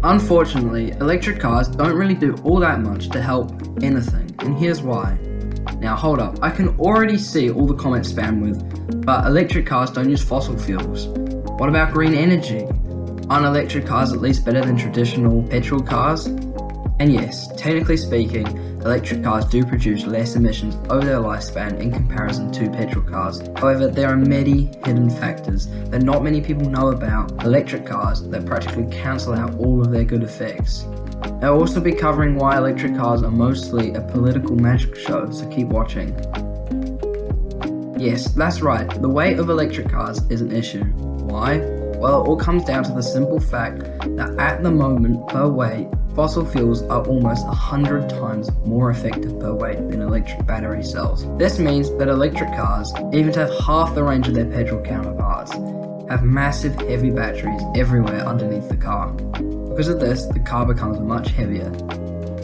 Unfortunately, electric cars don't really do all that much to help anything, and here's why. Now hold up, I can already see all the comments spammed with, but electric cars don't use fossil fuels. What about green energy? Aren't electric cars at least better than traditional petrol cars? And yes, technically speaking, electric cars do produce less emissions over their lifespan in comparison to petrol cars. However, there are many hidden factors that not many people know about electric cars that practically cancel out all of their good effects. I'll also be covering why electric cars are mostly a political magic show, so keep watching. Yes, that's right, the weight of electric cars is an issue. Why? Well, it all comes down to the simple fact that at the moment, per weight, fossil fuels are almost 100 times more effective per weight than electric battery cells. This means that electric cars, even to have half the range of their petrol counterparts, have massive heavy batteries everywhere underneath the car. Because of this, the car becomes much heavier.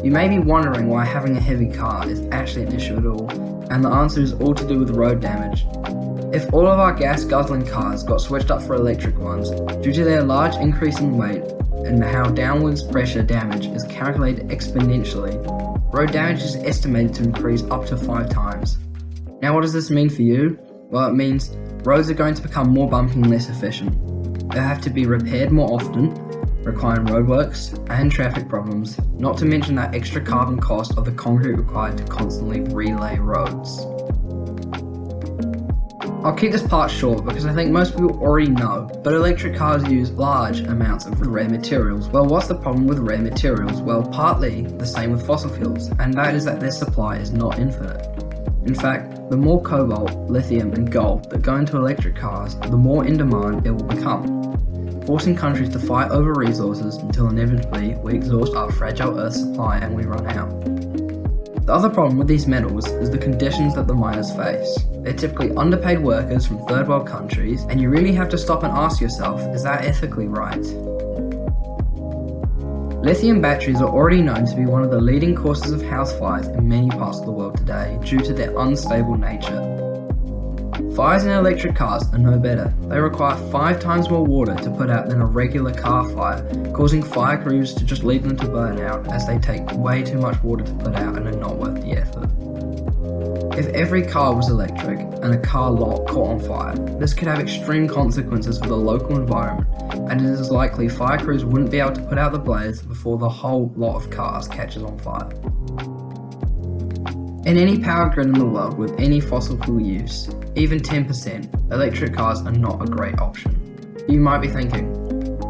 You may be wondering why having a heavy car is actually an issue at all, and the answer is all to do with road damage. If all of our gas-guzzling cars got switched up for electric ones, due to their large increase in weight and how downwards pressure damage is calculated exponentially, road damage is estimated to increase up to 5 times. Now what does this mean for you? Well, it means roads are going to become more bumpy and less efficient. They'll have to be repaired more often, requiring roadworks and traffic problems, not to mention that extra carbon cost of the concrete required to constantly relay roads. I'll keep this part short because I think most people already know, but electric cars use large amounts of rare materials. Well, what's the problem with rare materials? Well, partly the same with fossil fuels, and that is that their supply is not infinite. In fact, the more cobalt, lithium and gold that go into electric cars, the more in demand it will become, forcing countries to fight over resources until inevitably we exhaust our fragile Earth supply and we run out. The other problem with these metals is the conditions that the miners face. They're typically underpaid workers from third world countries, and you really have to stop and ask yourself, is that ethically right? Lithium batteries are already known to be one of the leading causes of house fires in many parts of the world today due to their unstable nature. Fires in electric cars are no better. They require 5 times more water to put out than a regular car fire, causing fire crews to just leave them to burn out as they take way too much water to put out and are not worth the effort. If every car was electric and a car lot caught on fire, this could have extreme consequences for the local environment, and it is likely fire crews wouldn't be able to put out the blaze before the whole lot of cars catches on fire. In any power grid in the world with any fossil fuel use, even 10%, electric cars are not a great option. You might be thinking,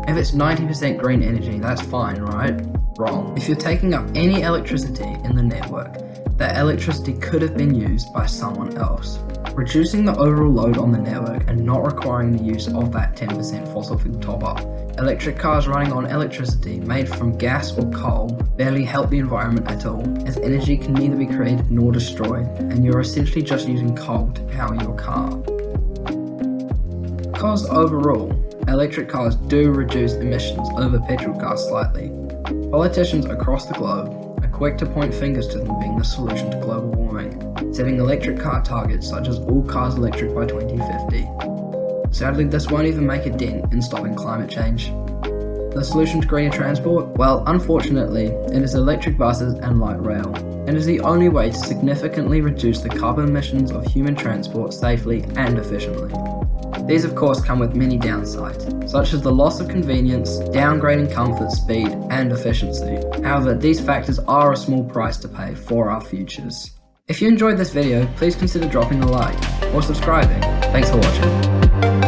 if it's 90% green energy, that's fine, right? Wrong. If you're taking up any electricity in the network, that electricity could have been used by someone else, reducing the overall load on the network and not requiring the use of that 10% fossil fuel top-up. Electric cars running on electricity made from gas or coal barely help the environment at all, as energy can neither be created nor destroyed, and you're essentially just using coal to power your car. Because overall, electric cars do reduce emissions over petrol cars slightly, politicians across the globe are quick to point fingers to them being the solution to global warming, setting electric car targets such as all cars electric by 2050. Sadly, this won't even make a dent in stopping climate change. The solution to greener transport? Well, unfortunately, it is electric buses and light rail. It is the only way to significantly reduce the carbon emissions of human transport safely and efficiently. These of course come with many downsides, such as the loss of convenience, downgrading comfort, speed, and efficiency. However, these factors are a small price to pay for our futures. If you enjoyed this video, please consider dropping a like or subscribing. Thanks for watching.